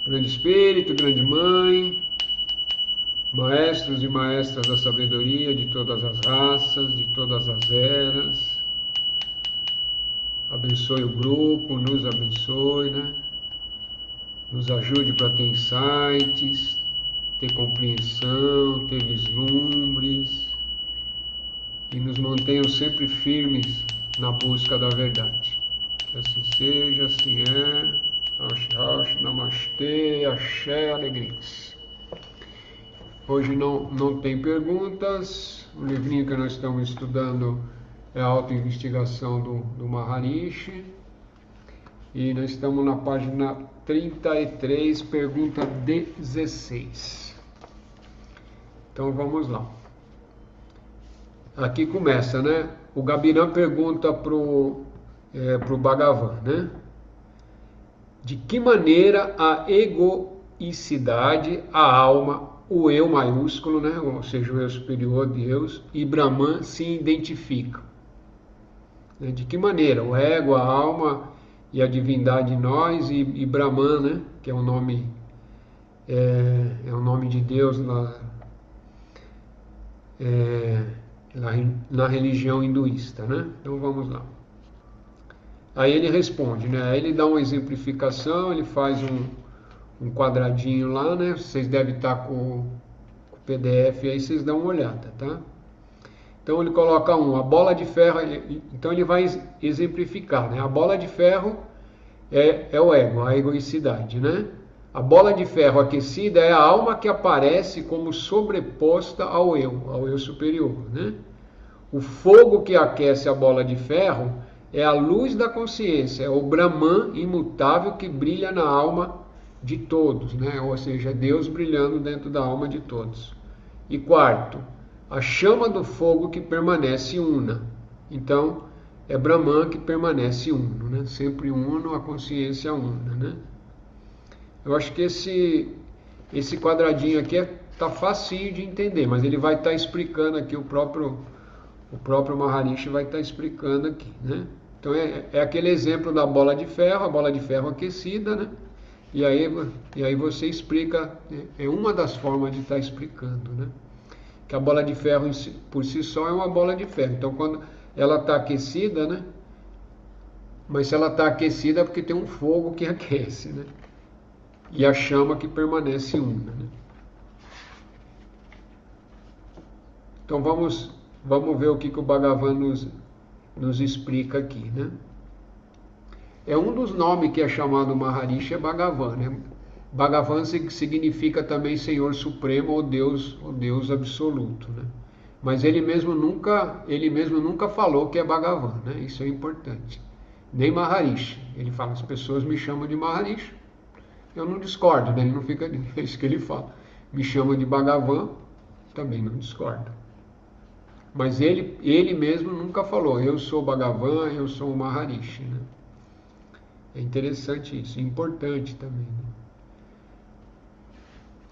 Grande Espírito, Grande Mãe, maestros e maestras da sabedoria de todas as raças, de todas as eras, abençoe o grupo, nos abençoe, né? Nos ajude para ter insights, ter compreensão, ter vislumbres e nos mantenham sempre firmes na busca da verdade. Que assim seja, assim é. Raush, Namastê, Axé, Alegrix. Hoje não tem perguntas. O livrinho que nós estamos estudando é a autoinvestigação do Maharishi. E nós estamos na página 33, pergunta 16. Então vamos lá. Aqui começa, né? O Gabiran pergunta pro Bhagavan, né? De que maneira a egoicidade, a alma, o eu maiúsculo, né? Ou seja, o eu superior, Deus, e Brahman se identificam? De que maneira o ego, a alma e a divindade em nós e Brahman, né? Que é o nome de Deus na religião hinduísta, né? Então vamos lá. Aí ele responde, né? Aí ele dá uma exemplificação, ele faz um quadradinho lá, né? Vocês devem estar com o PDF aí, vocês dão uma olhada, tá? Então ele coloca a bola de ferro, então ele vai exemplificar, né? A bola de ferro é o ego, a egoicidade, né? A bola de ferro aquecida é a alma que aparece como sobreposta ao eu superior, né? O fogo que aquece a bola de ferro é a luz da consciência, é o Brahman imutável que brilha na alma de todos, né? Ou seja, Deus brilhando dentro da alma de todos. E quarto, a chama do fogo que permanece una. Então, é Brahman que permanece uno, né? Sempre uno, a consciência una, né? Eu acho que esse quadradinho aqui tá facinho de entender, mas ele vai estar explicando aqui, o próprio Maharishi vai estar explicando aqui, né? Então é aquele exemplo da bola de ferro, a bola de ferro aquecida, né? E aí você explica, é uma das formas de estar explicando, né? Que a bola de ferro por si só é uma bola de ferro. Então quando ela está aquecida, né? Mas se ela está aquecida é porque tem um fogo que aquece, né? E a chama que permanece una, né? Então vamos ver o que o Bhagavan nos explica aqui, né? É um dos nomes que é chamado Maharishi, é Bhagavan, né? Bhagavan significa também Senhor Supremo ou Deus absoluto, né? Mas ele mesmo nunca falou que é Bhagavan, né? Isso é importante. Nem Maharishi. Ele fala, as pessoas me chamam de Maharishi. Eu não discordo, né? Ele não fica, é isso que ele fala. Me chamam de Bhagavan, também não discordo. Mas ele mesmo nunca falou, eu sou Bhagavan, eu sou o Maharishi, né? É interessante isso, importante também, né?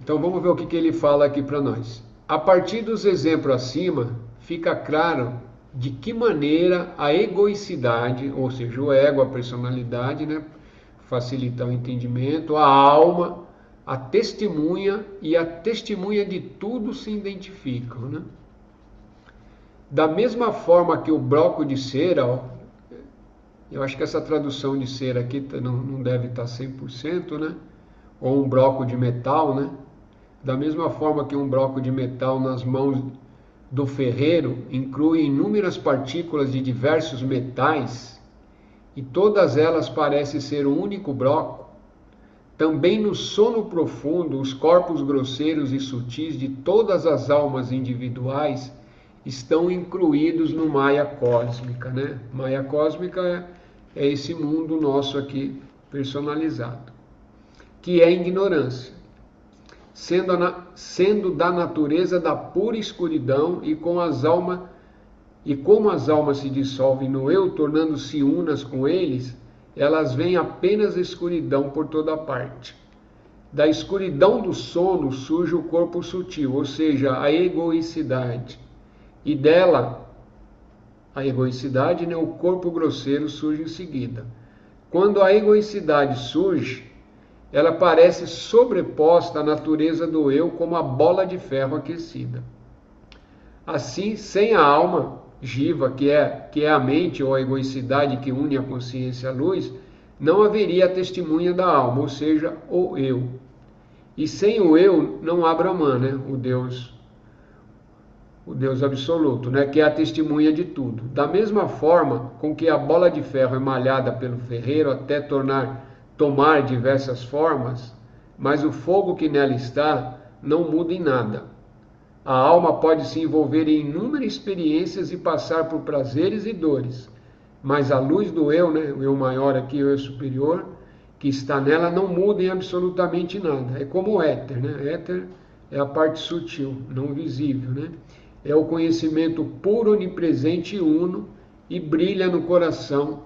Então vamos ver o que ele fala aqui para nós. A partir dos exemplos acima, fica claro de que maneira a egoicidade, ou seja, o ego, a personalidade, né, facilita o entendimento, a alma, a testemunha e a testemunha de tudo se identificam, né? Da mesma forma que o bloco de cera, ó, eu acho que essa tradução de cera aqui não deve estar 100%, né? Ou um bloco de metal, né? Da mesma forma que um bloco de metal nas mãos do ferreiro inclui inúmeras partículas de diversos metais e todas elas parecem ser um único bloco, também no sono profundo os corpos grosseiros e sutis de todas as almas individuais estão incluídos no Maya cósmica, né? Maya cósmica é esse mundo nosso aqui personalizado, que é ignorância, sendo da natureza da pura escuridão e como as almas se dissolvem no eu, tornando-se unas com eles, elas veem apenas escuridão por toda parte. Da escuridão do sono surge o corpo sutil, ou seja, a egoicidade. E dela, a egoicidade, né, o corpo grosseiro surge em seguida. Quando a egoicidade surge, ela parece sobreposta à natureza do eu como a bola de ferro aquecida. Assim, sem a alma jiva, que é a mente ou a egoicidade que une a consciência à luz, não haveria a testemunha da alma, ou seja, o eu. E sem o eu não há Brahman, né? O Deus absoluto, né? Que é a testemunha de tudo. Da mesma forma com que a bola de ferro é malhada pelo ferreiro até tomar diversas formas, mas o fogo que nela está não muda em nada. A alma pode se envolver em inúmeras experiências e passar por prazeres e dores, mas a luz do eu, né, o eu maior aqui, o eu superior, que está nela, não muda em absolutamente nada. É como o éter, né? Éter é a parte sutil, não visível, né? É o conhecimento puro, onipresente e uno, e brilha no coração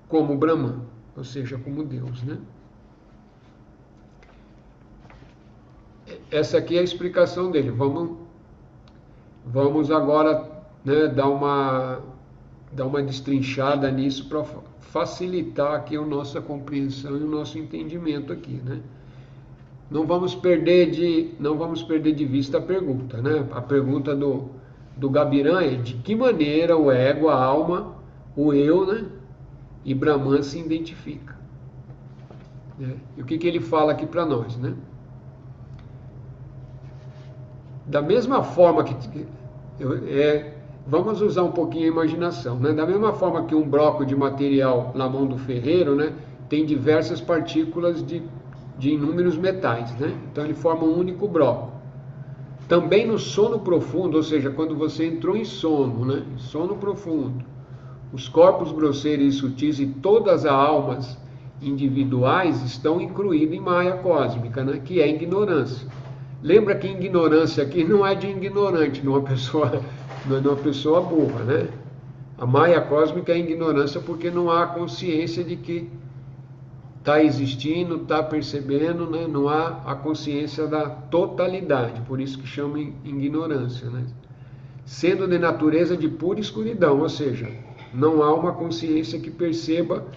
como Brahman, ou seja, como Deus, né? Essa aqui é a explicação dele. Vamos agora, né, dar uma destrinchada nisso para facilitar aqui a nossa compreensão e o nosso entendimento aqui, né? Não vamos perder de vista a pergunta, né? A pergunta do Gabiran é: de que maneira o ego, a alma, o eu, né, e Brahman se identifica, né? E o que ele fala aqui para nós, né? Da mesma forma vamos usar um pouquinho a imaginação, né? Da mesma forma que um bloco de material na mão do ferreiro, né, tem diversas partículas de inúmeros metais, né? Então ele forma um único bloco. Também no sono profundo, ou seja, quando você entrou em sono, né, sono profundo, os corpos grosseiros e sutis e todas as almas individuais estão incluídos em Maya cósmica, né, que é ignorância. Lembra que ignorância aqui não é de ignorante, não é uma pessoa burra, né? A Maya cósmica é ignorância porque não há consciência de que está existindo, está percebendo, né? Não há a consciência da totalidade, por isso que chama ignorância, né? Sendo de natureza de pura escuridão, ou seja, não há uma consciência que perceba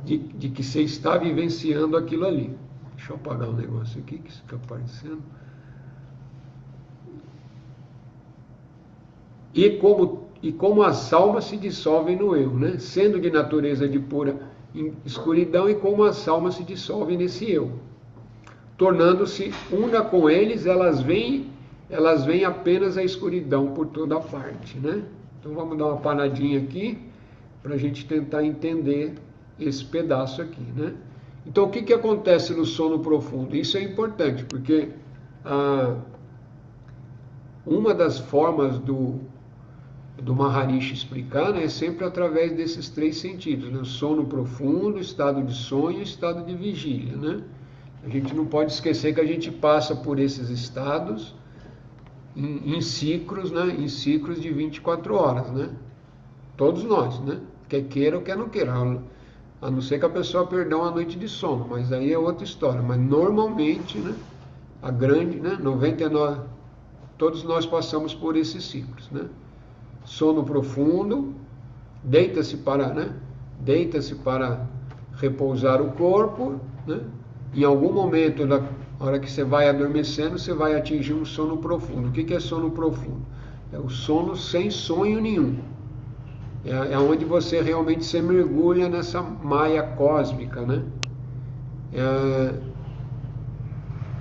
de que você está vivenciando aquilo ali. Deixa eu apagar um negócio aqui que fica aparecendo. E como as almas se dissolvem no eu, né? Sendo de natureza de pura escuridão, e como as almas se dissolvem nesse eu, tornando-se una com eles, elas veem apenas a escuridão por toda parte, né? Então vamos dar uma paradinha aqui para a gente tentar entender esse pedaço aqui, né? Então o que acontece no sono profundo? Isso é importante porque uma das formas do Maharishi explicar, né, é sempre através desses três sentidos, né? Sono profundo, estado de sonho e estado de vigília, né? A gente não pode esquecer que a gente passa por esses estados em ciclos, né? Em ciclos de 24 horas, né? Todos nós, né? Quer queira ou quer não queira, a não ser que a pessoa perda uma noite de sono, mas aí é outra história. Mas normalmente, né, a grande, né, 99, todos nós passamos por esses ciclos, né? Sono profundo, deita-se para repousar o corpo, né? Em algum momento, na hora que você vai adormecendo, você vai atingir um sono profundo. O que é sono profundo? É o sono sem sonho nenhum. É onde você realmente se mergulha nessa maia cósmica, né?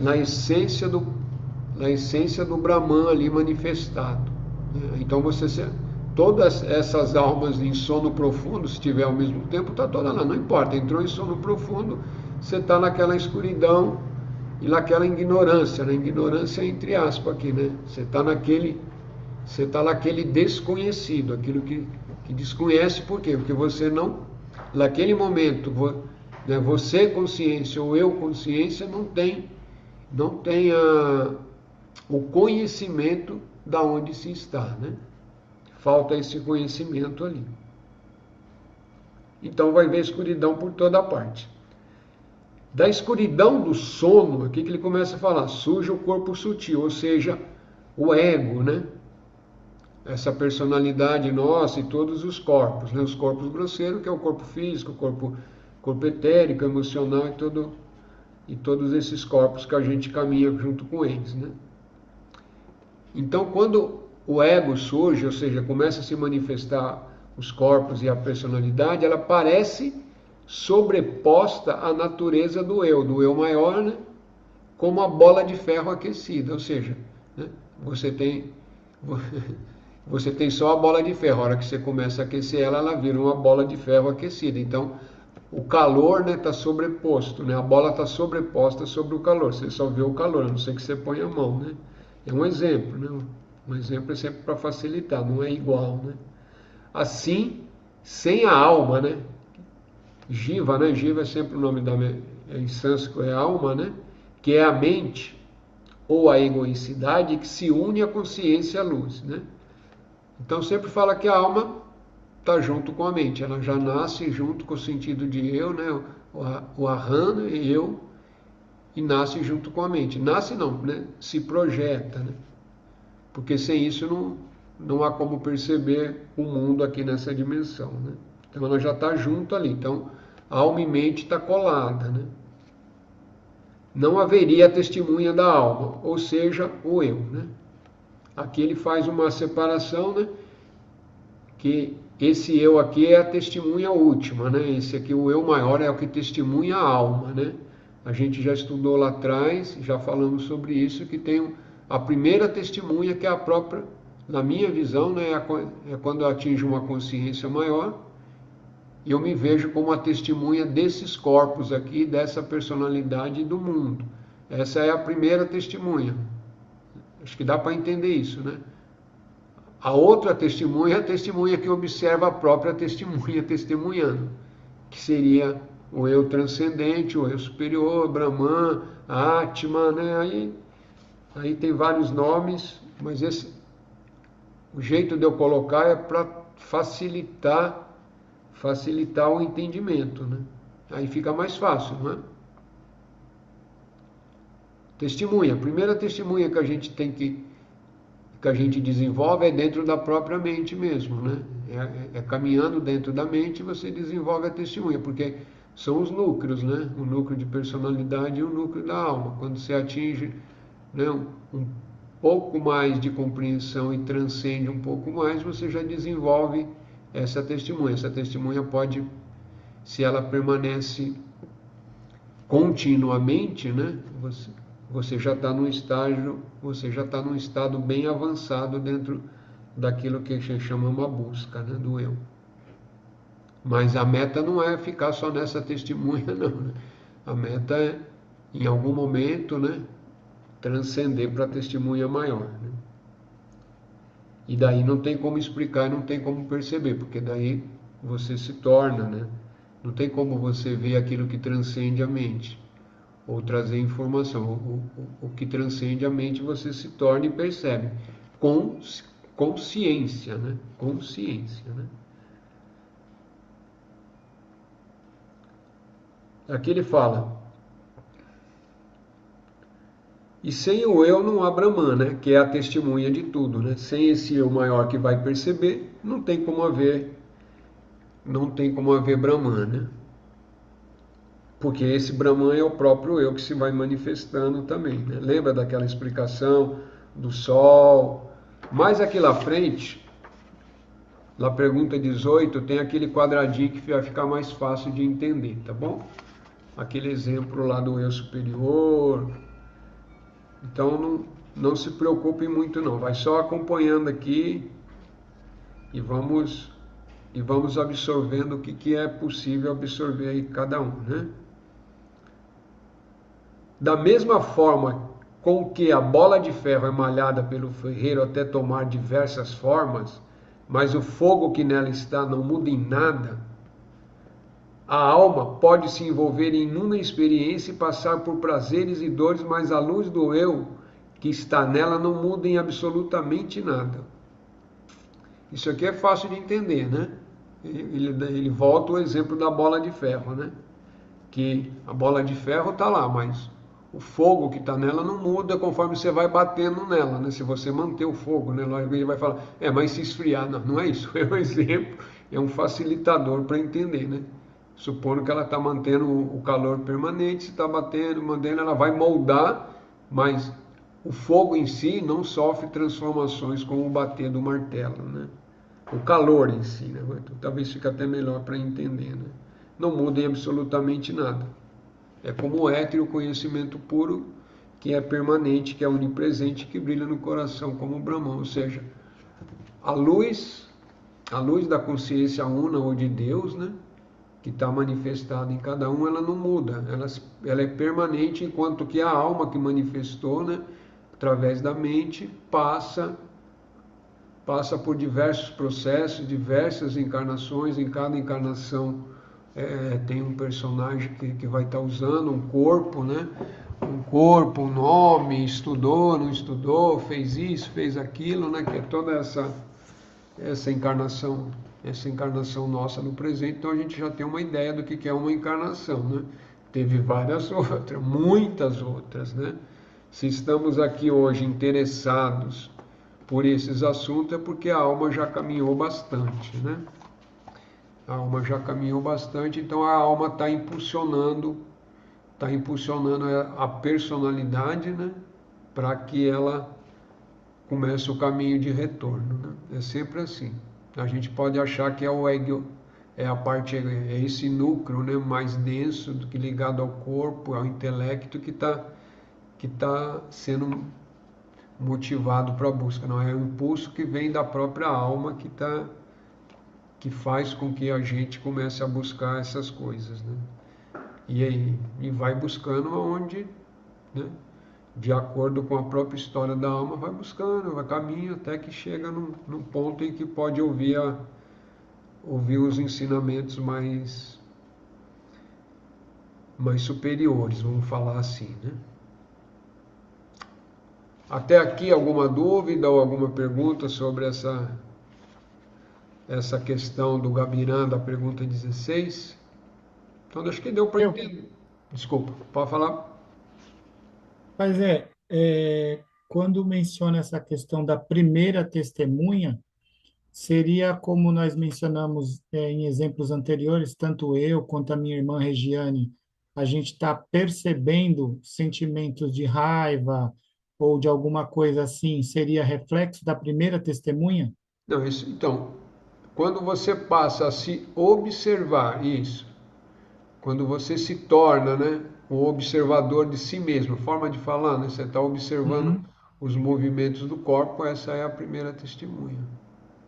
Na essência do Brahman ali manifestado. Então todas essas almas em sono profundo, se tiver ao mesmo tempo, está toda lá, não importa, entrou em sono profundo, você está naquela escuridão e naquela ignorância, na ignorância entre aspas aqui, né? Você está naquele desconhecido, aquilo que desconhece. Por quê? Porque você não, naquele momento, né, você consciência ou eu consciência não tem o conhecimento da onde se está, né? Falta esse conhecimento ali. Então vai ver escuridão por toda parte. Da escuridão do sono, aqui que ele começa a falar, surge o corpo sutil, ou seja, o ego, né? Essa personalidade nossa e todos os corpos, né? Os corpos grosseiros, que é o corpo físico, o corpo etérico, emocional e e todos esses corpos que a gente caminha junto com eles, né? Então, quando o ego surge, ou seja, começa a se manifestar os corpos e a personalidade, ela parece sobreposta à natureza do eu maior, né? Como a bola de ferro aquecida, ou seja, né? Você tem só a bola de ferro, a hora que você começa a aquecer ela, ela vira uma bola de ferro aquecida. Então, o calor, né, está sobreposto, né? A bola está sobreposta sobre o calor, você só vê o calor, a não ser que você ponha a mão, né? É um exemplo, né? Um exemplo é sempre para facilitar, não é igual, né? Assim, sem a alma, né? Jiva, né? Jiva é sempre o nome em sânscrito é alma, né? Que é a mente ou a egoicidade que se une à consciência à luz, né? Então sempre fala que a alma está junto com a mente, ela já nasce junto com o sentido de eu, né? O aham e eu, e nasce junto com a mente. Nasce não, né? Se projeta, né? Porque sem isso não há como perceber o mundo aqui nessa dimensão, né? Então ela já está junto ali. Então alma e mente está colada, né? Não haveria a testemunha da alma, ou seja, o eu, né? Aqui ele faz uma separação, né? Que esse eu aqui é a testemunha última, né? Esse aqui, o eu maior, é o que testemunha a alma, né? A gente já estudou lá atrás, já falamos sobre isso, que tem a primeira testemunha, que é a própria, na minha visão, né? É quando eu atinjo uma consciência maior, e eu me vejo como a testemunha desses corpos aqui, dessa personalidade do mundo. Essa é a primeira testemunha. Acho que dá para entender isso, né? A outra testemunha é a testemunha que observa a própria testemunha testemunhando, que seria o eu transcendente, o eu superior, Brahman, Atman, né? Aí tem vários nomes, mas o jeito de eu colocar é para facilitar o entendimento, né? Aí fica mais fácil, não é? Testemunha, a primeira testemunha que a gente que a gente desenvolve é dentro da própria mente mesmo, né? É caminhando dentro da mente você desenvolve a testemunha, porque são os núcleos, né? O núcleo de personalidade e o núcleo da alma. Quando você atinge, né, um pouco mais de compreensão e transcende um pouco mais, você já desenvolve essa testemunha. Essa testemunha pode, se ela permanece continuamente, né? Você já está num estágio, você já está num estado bem avançado dentro daquilo que a gente chama uma busca, né, do eu. Mas a meta não é ficar só nessa testemunha, não, né? A meta é, em algum momento, né, transcender para a testemunha maior, né? E daí não tem como explicar, não tem como perceber, porque daí você se torna, né? Não tem como você ver aquilo que transcende a mente, ou trazer informação. O que transcende a mente você se torna e percebe, com consciência, né? Consciência, né? Aqui ele fala, e sem o eu não há Brahman, né? Que é a testemunha de tudo, né? Sem esse eu maior que vai perceber, não tem como haver Brahman, né? Porque esse Brahman é o próprio eu que se vai manifestando também, né? Lembra daquela explicação do Sol? Mais aqui lá frente, na pergunta 18, tem aquele quadradinho que vai ficar mais fácil de entender, tá bom? Aquele exemplo lá do eu superior. Então não se preocupe muito não, vai só acompanhando aqui e vamos absorvendo o que é possível absorver aí cada um, né? Da mesma forma com que a bola de ferro é malhada pelo ferreiro até tomar diversas formas, mas o fogo que nela está não muda em nada, a alma pode se envolver em inúmera experiência e passar por prazeres e dores, mas a luz do eu que está nela não muda em absolutamente nada. Isso aqui é fácil de entender, né? Ele volta o exemplo da bola de ferro, né? Que a bola de ferro está lá, mas o fogo que está nela não muda conforme você vai batendo nela, né? Se você manter o fogo, né? Logo ele vai falar, mas se esfriar, não é isso, é um exemplo, é um facilitador para entender, né? supondo que ela está mantendo o calor permanente, se está batendo, mantendo, ela vai moldar, mas o fogo em si não sofre transformações com o bater do martelo, né? O calor em si, né? Então, talvez fique até melhor para entender, né? Não muda em absolutamente nada. É como o éter, o conhecimento puro, que é permanente, que é onipresente, que brilha no coração como o Brahman, ou seja, a luz da consciência una ou de Deus, né? Que está manifestada em cada um, ela não muda, ela é permanente, enquanto que a alma que manifestou, né, através da mente, passa por diversos processos, diversas encarnações. Em cada encarnação tem um personagem que vai estar usando um corpo, né? Um corpo, um nome, estudou, não estudou, fez isso, fez aquilo, né? Que é toda essa encarnação nossa no presente. Então a gente já tem uma ideia do que é uma encarnação, né? Teve várias outras, muitas outras, né? Se estamos aqui hoje interessados por esses assuntos é porque a alma já caminhou bastante, né? A alma já caminhou bastante, então a alma está impulsionando a personalidade, né? Para que ela comece o caminho de retorno, né? É sempre assim. A gente pode achar que é o ego, é a parte, é esse núcleo, né? Mais denso do que ligado ao corpo, ao intelecto que tá sendo motivado para a busca. Não é o impulso que vem da própria alma que faz com que a gente comece a buscar essas coisas, né? E vai buscando aonde, né? De acordo com a própria história da alma, vai buscando, vai caminho até que chega num ponto em que pode ouvir os ensinamentos mais superiores, vamos falar assim, né? Até aqui alguma dúvida ou alguma pergunta sobre essa questão do Gabirã, da pergunta 16? Então acho que deu para Eu, entender. Desculpa, pode falar? mas quando menciona essa questão da primeira testemunha, seria como nós mencionamos em exemplos anteriores, tanto eu quanto a minha irmã Regiane, a gente está percebendo sentimentos de raiva ou de alguma coisa assim, seria reflexo da primeira testemunha? Não, isso, então, quando você passa a se observar isso, quando você se torna, né, o observador de si mesmo, forma de falar, né, você está observando Uhum. os movimentos do corpo, essa é a primeira testemunha.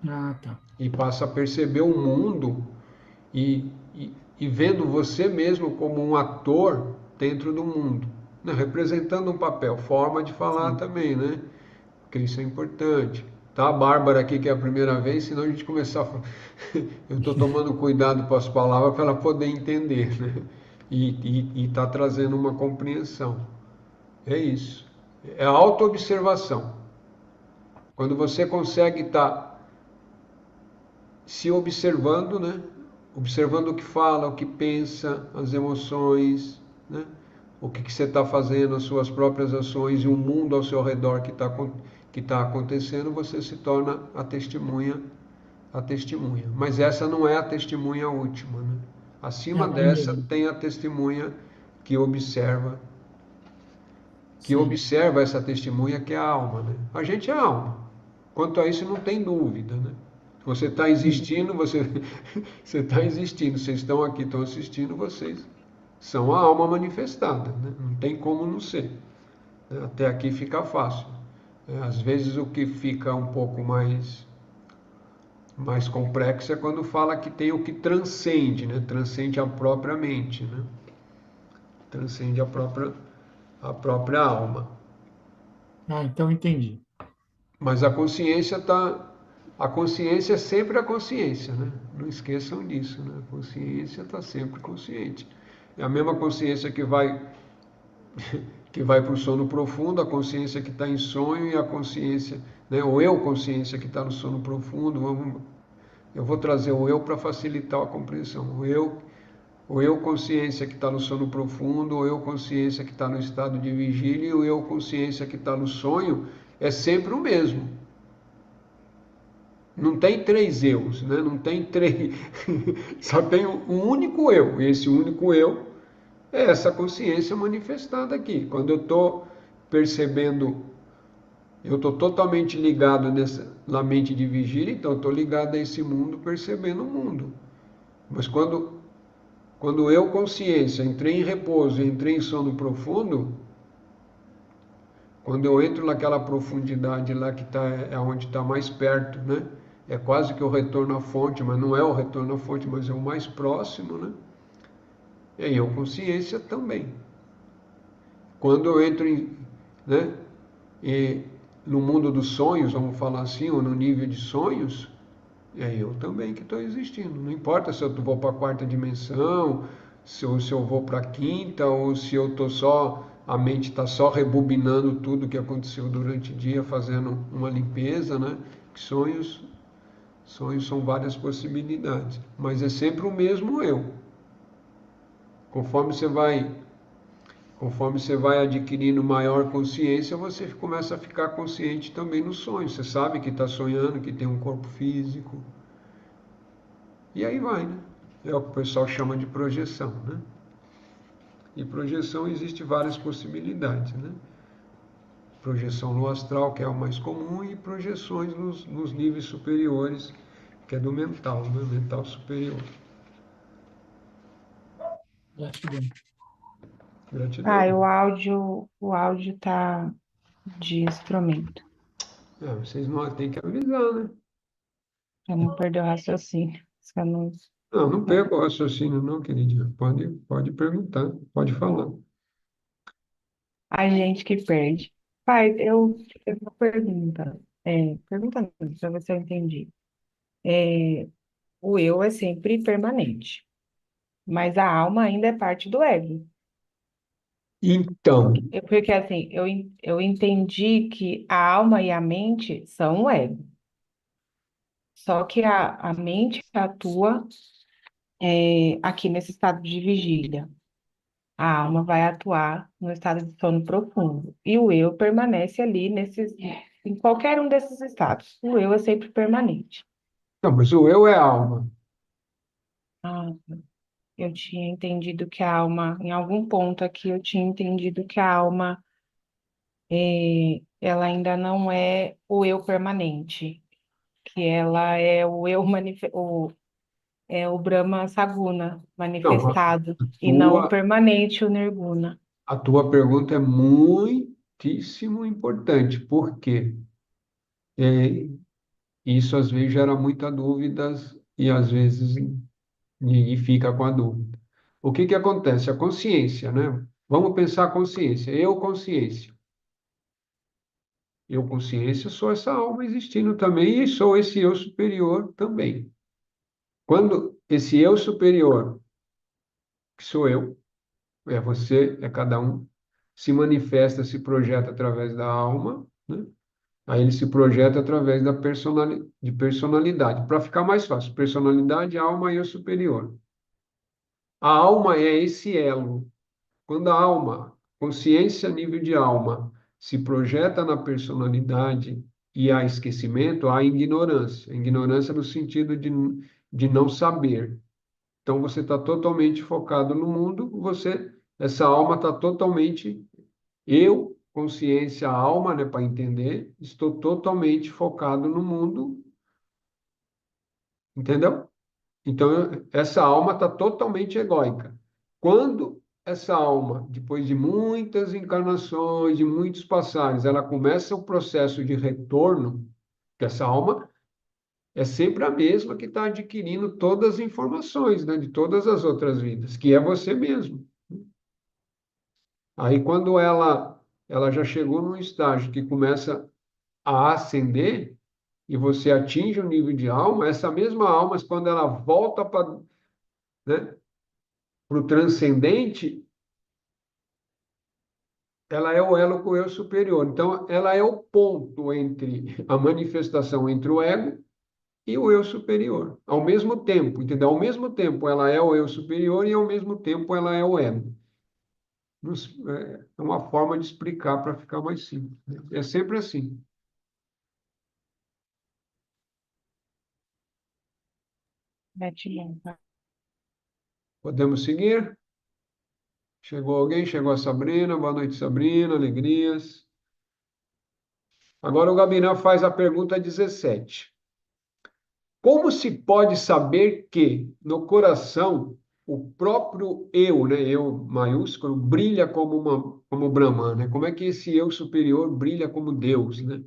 Ah, tá. E passa a perceber o mundo e vendo você mesmo como um ator dentro do mundo, né, representando um papel, forma de falar Sim. também, né? Porque isso é importante. Tá a Bárbara aqui que é a primeira vez, senão a gente começar a... Eu estou tomando cuidado com as palavras para ela poder entender, né? E está trazendo uma compreensão. É isso. É a autoobservação. Quando você consegue estar se observando, né? Observando o que fala, o que pensa, as emoções, né? O que você está fazendo, as suas próprias ações e o mundo ao seu redor que tá acontecendo, você se torna a testemunha. Mas essa não é a testemunha última, né? É a Acima dessa primeira. tem a testemunha que observa, Sim. essa testemunha que é a alma, né? A gente é a alma. Quanto a isso não tem dúvida, né? Você está existindo, você está existindo, vocês estão aqui, estão assistindo, vocês são a alma manifestada, né? Não tem como não ser. Até aqui fica fácil. Às vezes o que fica um pouco mais complexo é quando fala que tem o que transcende, né? Transcende a própria mente, né? Transcende a própria alma. Ah, então entendi. Mas a consciência é sempre a consciência, né? Não esqueçam disso, né? A consciência está sempre consciente. É a mesma consciência que vai para o sono profundo, a consciência que está em sonho e a consciência, né? O eu consciência que está no sono profundo. Eu vou trazer o eu para facilitar a compreensão. O eu consciência que está no sono profundo, o eu consciência que está no estado de vigília e o eu consciência que está no sonho é sempre o mesmo. não tem três eus, né? Não tem três, só tem um único eu. E esse único eu é essa consciência manifestada aqui. Quando eu estou percebendo, eu estou totalmente ligado na mente de vigília, então eu estou ligado a esse mundo, percebendo o mundo. Mas quando eu, consciência, entrei em repouso, entrei em sono profundo, quando eu entro naquela profundidade lá que é onde está mais perto, né? É quase que o retorno à fonte, mas não é o retorno à fonte, mas é o mais próximo, né? E aí eu, consciência, também. Quando eu entro né, e no mundo dos sonhos, vamos falar assim, ou no nível de sonhos, é eu também que estou existindo. Não importa se eu vou para a quarta dimensão, se eu vou para a quinta, ou se eu estou só, a mente está só rebobinando tudo que aconteceu durante o dia, fazendo uma limpeza, né? Sonhos são várias possibilidades, mas é sempre o mesmo eu. Conforme você vai Conforme você vai adquirindo maior consciência, você começa a ficar consciente também nos sonhos. Você sabe que está sonhando, que tem um corpo físico. E aí vai, né? É o que o pessoal chama de projeção, né? E projeção existe várias possibilidades, né? Projeção no astral, que é o mais comum, e projeções nos níveis superiores, que é do mental, né? Mental superior. Gratidão. Gratidão. Ah, o áudio tá de instrumento, Vocês não têm que avisar, né? para não perder o raciocínio. Só não... Não, não perca o raciocínio, não, queridinha. Pode perguntar, pode falar. A gente que perde. Pai, eu tenho uma pergunta. Pergunta para ver se eu entendi. O eu é sempre permanente, mas a alma ainda é parte do ego. Então, Porque assim, eu entendi que a alma e a mente são o ego. Só que a mente atua aqui nesse estado de vigília. A alma vai atuar no estado de sono profundo. E o eu permanece ali em qualquer um desses estados. O eu é sempre permanente. não, mas o eu é alma. Ah, eu tinha entendido que a alma, em algum ponto aqui, eu tinha entendido que a alma, ela ainda não é o eu permanente, que ela é o Brahma Saguna Não, manifestado, e não o tua, permanente, o Nirguna. a tua pergunta é muitíssimo importante, porque é, isso às vezes gera muitas dúvidas e às vezes ninguém fica com a dúvida. O que que acontece? A consciência, né? Vamos pensar a consciência. Eu, consciência. Eu, consciência, sou essa alma existindo também e sou esse eu superior também. Quando esse eu superior, que sou eu, é você, é cada um, se manifesta, se projeta através da alma, né? Aí ele se projeta através de personalidade. Para ficar mais fácil, personalidade, alma e eu superior. A alma é esse elo. Quando a alma, consciência a nível de alma, se projeta na personalidade e há esquecimento, há ignorância. Ignorância no sentido de não saber. Então você está totalmente focado no mundo, essa alma está totalmente, eu, consciência, alma, né, para entender, estou totalmente focado no mundo, entendeu? Então essa alma está totalmente egóica. Quando essa alma, depois de muitas encarnações, de muitos passagens, ela começa o processo de retorno, que essa alma é sempre a mesma que está adquirindo todas as informações, né, de todas as outras vidas, que é você mesmo. Aí, quando ela já chegou num estágio que começa a ascender, e você atinge o nível de alma, essa mesma alma, quando ela volta para, né, o transcendente, ela é o elo com o eu superior. Então, ela é o ponto entre a manifestação entre o ego e o eu superior. Ao mesmo tempo, entendeu? Ao mesmo tempo, ela é o eu superior e ao mesmo tempo ela é o ego. É uma forma de explicar para ficar mais simples, né? É sempre assim. Gratidão, tá? Podemos seguir? Chegou alguém? Chegou a Sabrina. Boa noite, Sabrina. Alegrias. Agora o Gabirã faz a pergunta 17. Como se pode saber que no coração o próprio eu, né, eu maiúsculo, brilha como Brahman, né? Como é que esse eu superior brilha como Deus, né?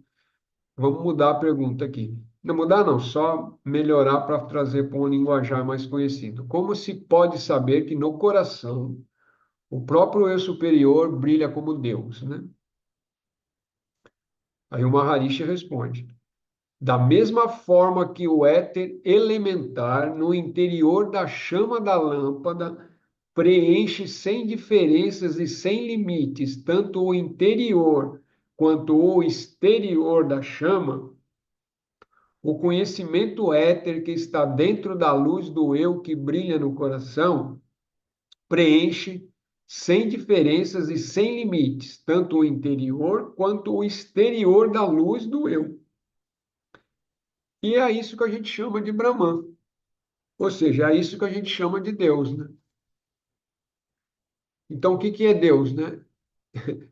Vamos mudar a pergunta aqui. Não mudar não, só melhorar para trazer para um linguajar mais conhecido. Como se pode saber que no coração o próprio eu superior brilha como Deus, né? Aí o Maharishi responde: da mesma forma que o éter elementar no interior da chama da lâmpada preenche sem diferenças e sem limites tanto o interior quanto o exterior da chama, o conhecimento éter que está dentro da luz do eu que brilha no coração preenche sem diferenças e sem limites tanto o interior quanto o exterior da luz do eu. E é isso que a gente chama de Brahman. Ou seja, é isso que a gente chama de Deus, né? Então, o que que é Deus, né?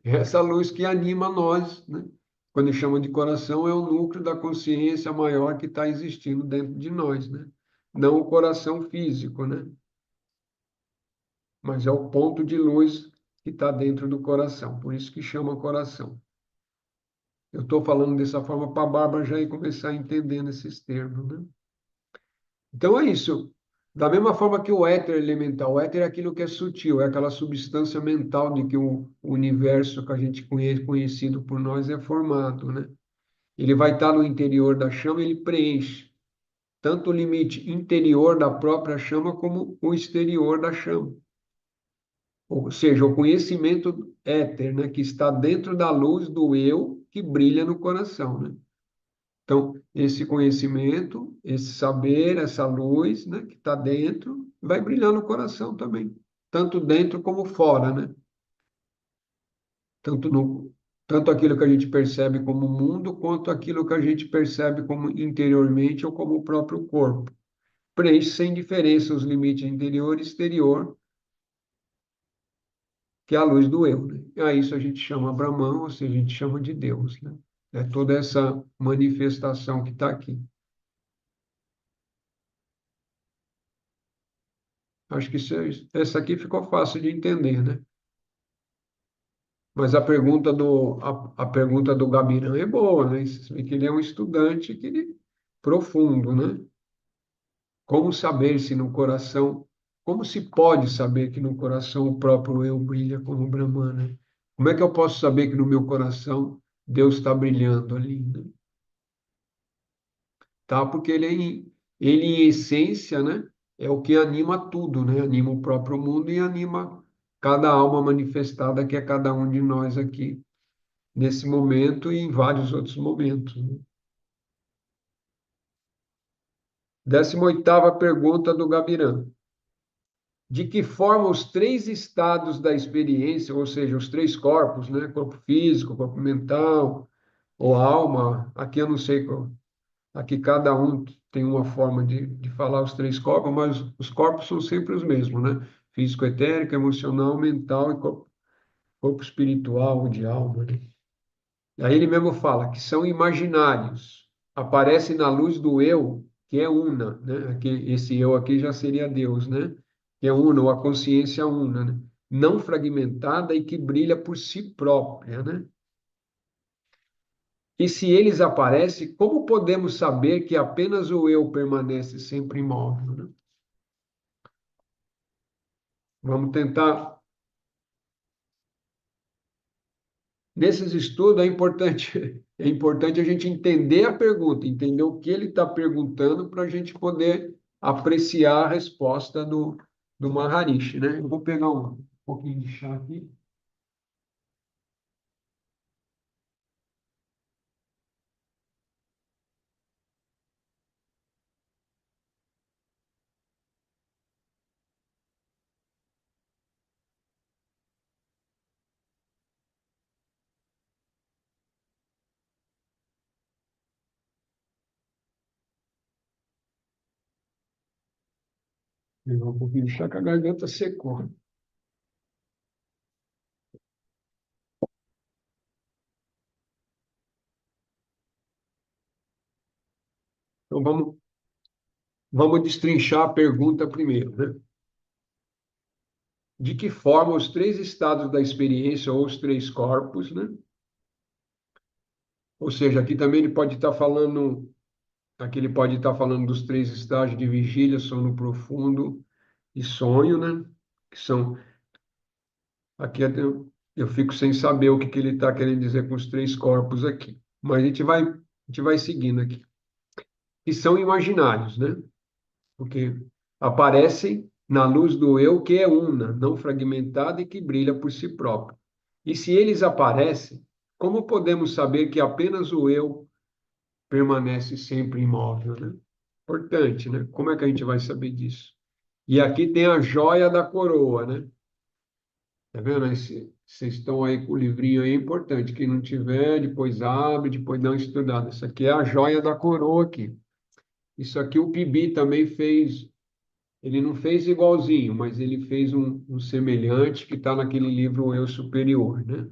É essa luz que anima nós, né? Quando chama de coração, é o núcleo da consciência maior que está existindo dentro de nós, né? Não o coração físico, né? Mas é o ponto de luz que está dentro do coração. Por isso que chama coração. Eu estou falando dessa forma para a Bárbara já ir começar a entender esses termos, né? Então é isso. Da mesma forma que o éter elemental, o éter é aquilo que é sutil, é aquela substância mental de que o universo que a gente conhece, conhecido por nós, é formado, né? Ele vai estar no interior da chama, ele preenche tanto o limite interior da própria chama como o exterior da chama. Ou seja, o conhecimento éter, né, que está dentro da luz do eu que brilha no coração, né? Então, esse conhecimento, esse saber, essa luz, né, que está dentro, vai brilhar no coração também, tanto dentro como fora, né? Tanto no, tanto aquilo que a gente percebe como mundo, quanto aquilo que a gente percebe como interiormente ou como o próprio corpo. Preenche sem diferença os limites interior e exterior, que é a luz do eu, né? A isso a gente chama Brahman, ou seja, a gente chama de Deus, né? É toda essa manifestação que está aqui. Acho que essa aqui ficou fácil de entender, né? Mas a pergunta do Gabiran é boa, né? Você vê que ele é um estudante profundo, né? Como saber se no coração, como se pode saber que no coração o próprio eu brilha como Brahman, né? Como é que eu posso saber que no meu coração Deus está brilhando ali, né? Tá? Porque ele em essência, né? É o que anima tudo, né? Anima o próprio mundo e anima cada alma manifestada que é cada um de nós aqui nesse momento e em vários outros momentos, né? 18ª pergunta do Gabiran. De que forma os três estados da experiência, ou seja, os três corpos, né? Corpo físico, corpo mental ou alma, aqui eu não sei qual, aqui cada um tem uma forma de falar os três corpos, mas os corpos são sempre os mesmos, né? Físico, etérico, emocional, mental e corpo espiritual ou de alma, né? E aí ele mesmo fala que são imaginários, aparecem na luz do eu, que é una, né? Aqui, esse eu aqui já seria Deus, né? Que é una, ou a consciência una, né? Não fragmentada e que brilha por si própria, né? E se eles aparecem, como podemos saber que apenas o eu permanece sempre imóvel, né? Vamos tentar. Nesses estudos é importante a gente entender a pergunta, entender o que ele está perguntando para a gente poder apreciar a resposta do Maharishi, né? Eu vou pegar um pouquinho de chá aqui. Pegar um pouquinho de chá que a garganta secou. Então vamos destrinchar a pergunta primeiro, né? De que forma os três estados da experiência ou os três corpos, né? Ou seja, aqui ele pode estar falando dos três estágios de vigília, sono profundo e sonho, né? Que são, aqui eu fico sem saber o que ele está querendo dizer com os três corpos aqui. Mas a gente vai seguindo aqui. Que são imaginários, né? Porque aparecem na luz do eu que é una, não fragmentada e que brilha por si próprio. E se eles aparecem, como podemos saber que apenas o eu permanece sempre imóvel, né? Importante, né? Como é que a gente vai saber disso? E aqui tem a joia da coroa, né? Tá vendo? Vocês estão aí com o livrinho aí, é importante. Quem não tiver, depois abre, depois dá uma estudada. Isso aqui é a joia da coroa aqui. Isso aqui o Pibi também fez. Ele não fez igualzinho, mas ele fez um semelhante que está naquele livro O Eu Superior, né?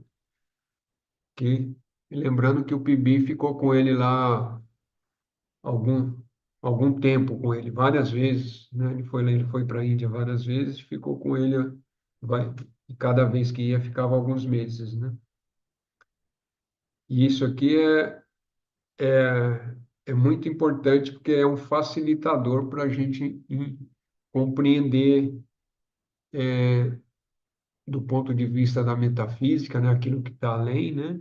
Que, lembrando que o Pibi ficou com ele lá algum, algum tempo com ele, várias vezes, né? Ele foi para a Índia várias vezes, ficou com ele, e cada vez que ia ficava alguns meses, né? E isso aqui é muito importante porque é um facilitador para a gente compreender do ponto de vista da metafísica, né, aquilo que está além, né?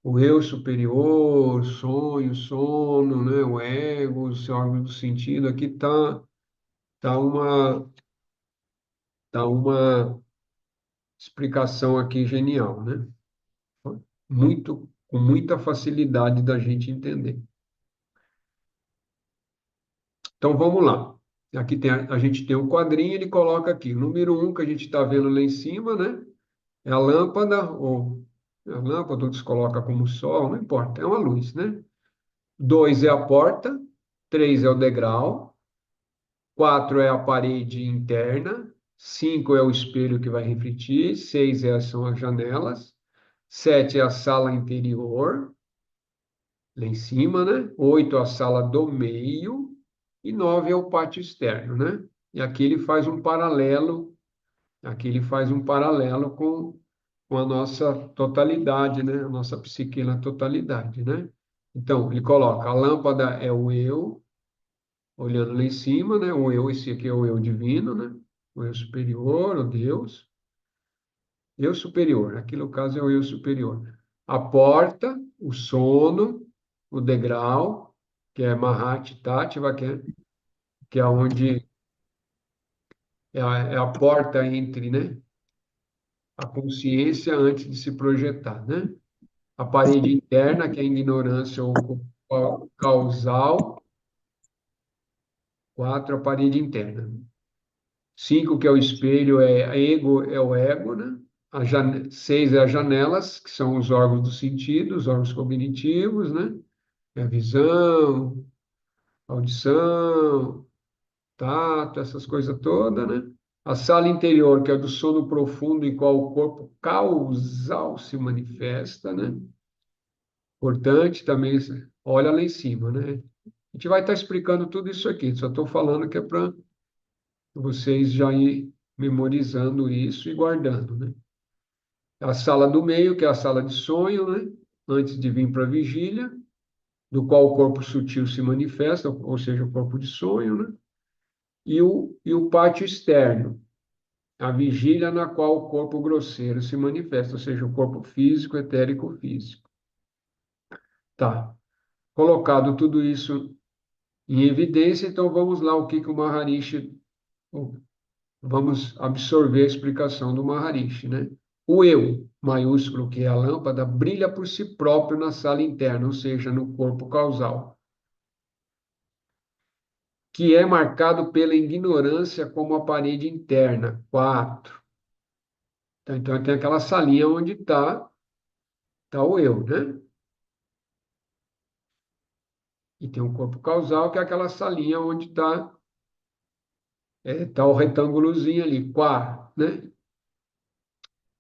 O eu superior, sonho, sono, né, o ego, os órgãos do sentido, aqui tá uma explicação aqui genial, né? Com muita facilidade da gente entender. Então vamos lá. Aqui a gente tem um quadrinho, ele coloca aqui, o número 1 que a gente está vendo lá em cima, né? É a lâmpada, ou a lâmpada, ou se coloca como sol, não importa, é uma luz, né? 2 é a porta, 3 é o degrau, 4 é a parede interna, 5 é o espelho que vai refletir, 6 são as janelas, 7 é a sala interior, lá em cima, né? 8 a sala do meio e 9 é o pátio externo, né? E aqui ele faz um paralelo com a nossa totalidade, né? A nossa psique na totalidade, né? Então, ele coloca, a lâmpada é o eu, olhando lá em cima, né? O eu, esse aqui é o eu divino, né? O eu superior, o Deus. Eu superior, aqui no caso é o eu superior. A porta, o sono, o degrau, que é Mahati Tattva, que é onde é a porta entre, né? A consciência antes de se projetar, né? A parede interna, que é a ignorância ou causal. 4, a parede interna. 5, que é o espelho, é o ego, né? 6 é as janelas, que são os órgãos do sentido, os órgãos cognitivos, né? É a visão, audição, tato, essas coisas todas, né? A sala interior, que é do sono profundo, em qual o corpo causal se manifesta, né? Importante também, olha lá em cima, né? A gente vai estar explicando tudo isso aqui, só estou falando que é para vocês já ir memorizando isso e guardando, né? A sala do meio, que é a sala de sonho, né? Antes de vir para a vigília, do qual o corpo sutil se manifesta, ou seja, o corpo de sonho, né? E o pátio externo, a vigília na qual o corpo grosseiro se manifesta, ou seja, o corpo físico, etérico físico. Tá. Colocado tudo isso em evidência, então vamos lá, o que o Maharishi, vamos absorver a explicação do Maharishi, né? O eu, maiúsculo, que é a lâmpada, brilha por si próprio na sala interna, ou seja, no corpo causal, que é marcado pela ignorância como a parede interna. 4. Então tem aquela salinha onde tá o eu, né? E tem o corpo causal, que é aquela salinha onde está Está o retângulozinho ali, quá, né?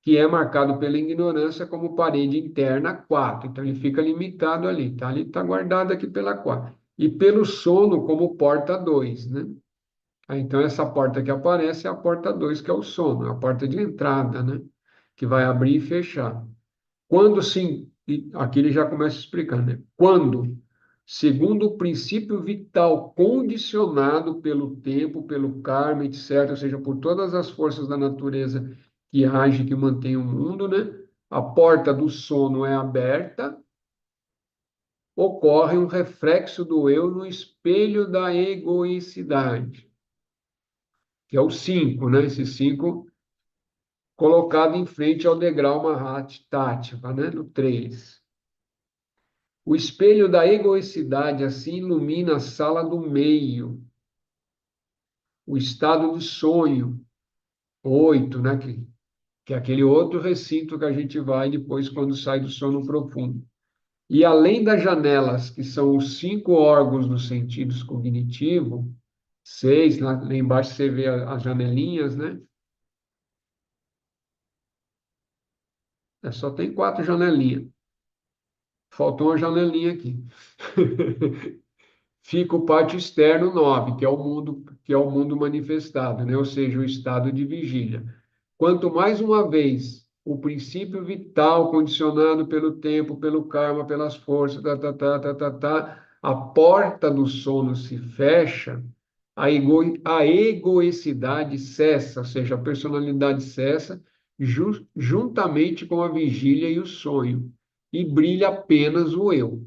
Que é marcado pela ignorância como parede interna 4. Então, ele fica limitado ali, tá? Ali está guardado aqui pela 4. E pelo sono como porta 2, né? Então, essa porta que aparece é a porta 2, que é o sono, é a porta de entrada, né? Que vai abrir e fechar. Quando sim, aqui ele já começa explicando, né? Quando, segundo o princípio vital condicionado pelo tempo, pelo karma, etc., ou seja, por todas as forças da natureza que agem, que mantém o mundo, né? A porta do sono é aberta, ocorre um reflexo do eu no espelho da egoicidade, que é o 5, né? Esse 5 colocado em frente ao degrau Mahatma, né? No 3. O espelho da egoicidade assim ilumina a sala do meio, o estado de sonho, 8, né? Que é aquele outro recinto que a gente vai depois quando sai do sono profundo. E além das janelas, que são os 5 órgãos dos sentidos cognitivos, 6, lá embaixo você vê as janelinhas, né? Só tem 4 janelinhas. Faltou uma janelinha aqui. Fica o pátio externo 9, que é o mundo manifestado, né? Ou seja, o estado de vigília. Quanto mais uma vez o princípio vital condicionado pelo tempo, pelo karma, pelas forças, a porta do sono se fecha, a egoicidade cessa, ou seja, a personalidade cessa, juntamente com a vigília e o sonho, e brilha apenas o eu.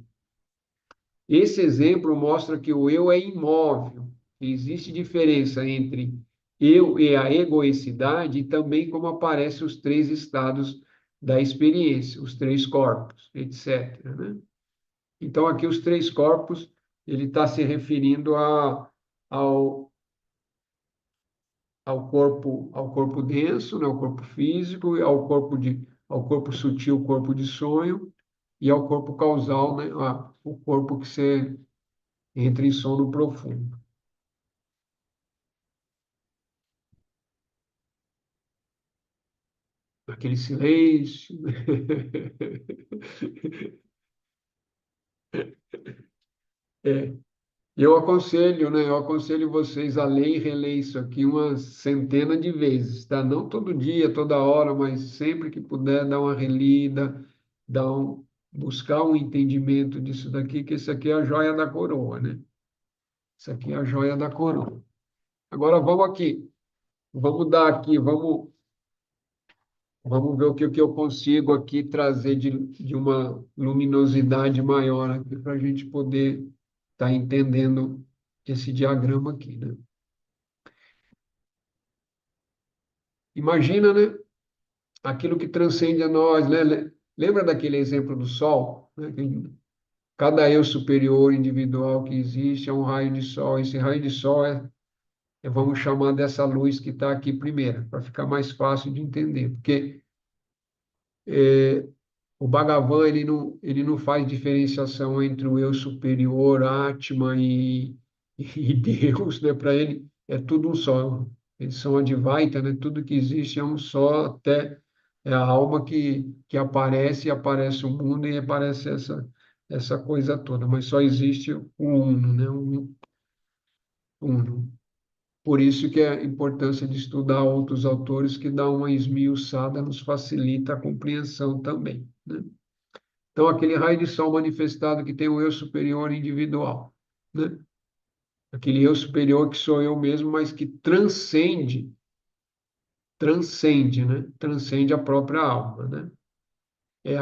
Esse exemplo mostra que o eu é imóvel. Existe diferença entre eu e a egoicidade e também como aparecem os 3 estados da experiência, os 3 corpos, etc., né? Então, aqui os 3 corpos, ele está se referindo ao, ao corpo denso, né? Ao corpo físico, e ao corpo sutil, corpo de sonho, e ao corpo causal, né? O corpo que você entra em sono profundo. Aquele silêncio. É, eu aconselho, né? Eu aconselho vocês a ler e reler isso aqui umas centenas de vezes, tá? Não todo dia, toda hora, mas sempre que puder, dar uma relida, buscar um entendimento disso daqui, que isso aqui é a joia da coroa, né? Isso aqui é a joia da coroa. Agora vamos aqui, vamos dar aqui, vamos ver o que eu consigo aqui trazer de uma luminosidade maior aqui para a gente poder estar entendendo esse diagrama aqui, né? Imagina, né? Aquilo que transcende a nós, né? Lembra daquele exemplo do Sol, né? Cada eu superior individual que existe é um raio de Sol. Esse raio de Sol vamos chamar dessa luz que está aqui primeiro, para ficar mais fácil de entender, porque o Bhagavan, ele não faz diferenciação entre o eu superior, Atma e Deus, né? Para ele é tudo um só. Eles são Advaita, né? Tudo que existe é um só, até é a alma que aparece, e aparece o mundo e aparece essa coisa toda, mas só existe o Uno, né? Uno. Por isso que é a importância de estudar outros autores que dão uma esmiuçada, nos facilita a compreensão também, né? Então, aquele raio de sol manifestado que tem o eu superior individual, né? Aquele eu superior que sou eu mesmo, mas que transcende, né? Transcende a própria alma, né? É,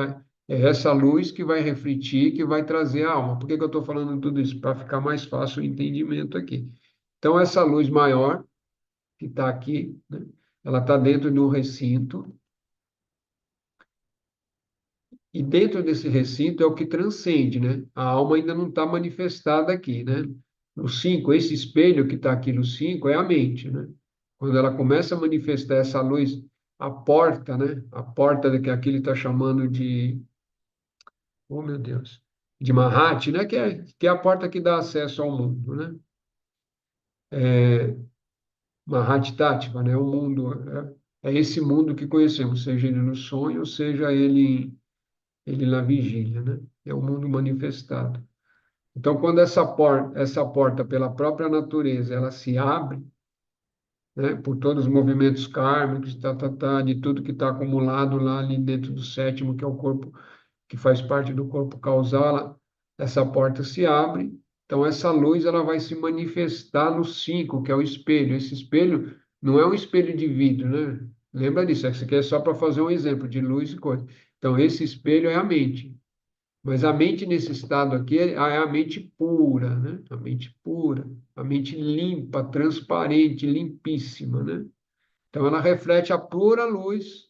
é essa luz que vai refletir, que vai trazer a alma. Por que que eu estou falando tudo isso? Para ficar mais fácil o entendimento aqui. Então, essa luz maior, que está aqui, né? Ela está dentro de um recinto, e dentro desse recinto é o que transcende, né? A alma ainda não está manifestada aqui, né? No 5, esse espelho que está aqui no 5 é a mente, né? Quando ela começa a manifestar essa luz, a porta, né? A porta que aqui ele está chamando de, oh meu Deus, de Mahat, né? Que é a porta que dá acesso ao mundo, né? Mahattátiva, né? O mundo, é esse mundo que conhecemos, seja ele no sonho, seja ele na vigília, né? É o mundo manifestado. Então, quando essa porta pela própria natureza, ela se abre, né, por todos os movimentos kármicos, de tudo que está acumulado lá ali dentro do sétimo, que é o corpo, que faz parte do corpo causal, essa porta se abre, então essa luz ela vai se manifestar no cinco, que é o espelho. Esse espelho não é um espelho de vidro, né? Lembra disso, isso aqui é só para fazer um exemplo de luz e coisa. Então, esse espelho é a mente. Mas a mente nesse estado aqui é a mente pura, né? A mente pura, a mente limpa, transparente, limpíssima, né? Então ela reflete a pura luz,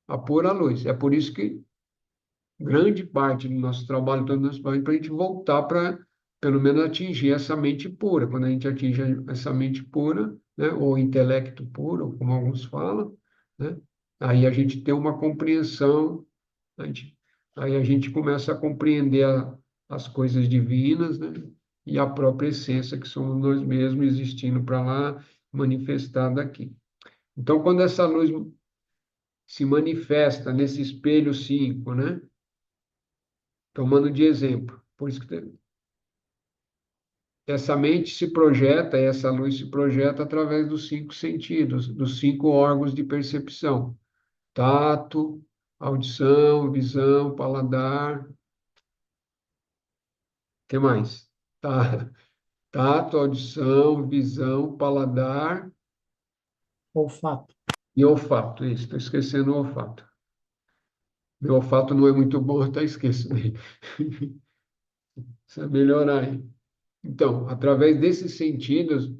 a pura luz. É por isso que grande parte do nosso trabalho, todo o nosso trabalho, para a gente voltar para, pelo menos, atingir essa mente pura. Quando a gente atinge essa mente pura, né? Ou intelecto puro, como alguns falam, né? Aí a gente tem uma compreensão, a gente, aí a gente começa a compreender as coisas divinas, né? E a própria essência que somos nós mesmos existindo para lá, manifestada aqui. Então, quando essa luz se manifesta nesse espelho 5, né? Tomando de exemplo. Por isso que essa mente se projeta, essa luz se projeta através dos 5 sentidos, dos 5 órgãos de percepção: tato, audição, visão, paladar. O que mais? Tá. Tato, audição, visão, paladar Olfato. e olfato. Isso, estou esquecendo o olfato. Meu olfato não é muito bom, eu até esqueço. Precisa melhorar aí. Então, através desses sentidos,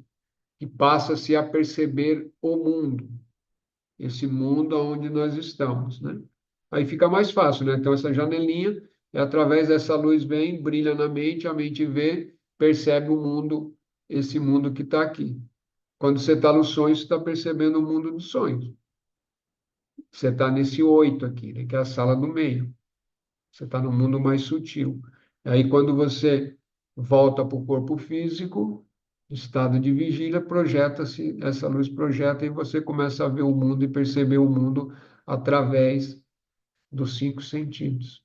que passa-se a perceber o mundo, esse mundo onde nós estamos, né? Aí fica mais fácil, né? Então, essa janelinha, através dessa luz vem, brilha na mente, a mente vê, percebe o mundo, esse mundo que está aqui. Quando você está no sonho, você está percebendo o mundo dos sonhos. Você está nesse 8 aqui, né? Que é a sala do meio. Você está no mundo mais sutil. Aí, quando você volta para o corpo físico, estado de vigília, projeta-se, essa luz projeta e você começa a ver o mundo e perceber o mundo através dos 5 sentidos.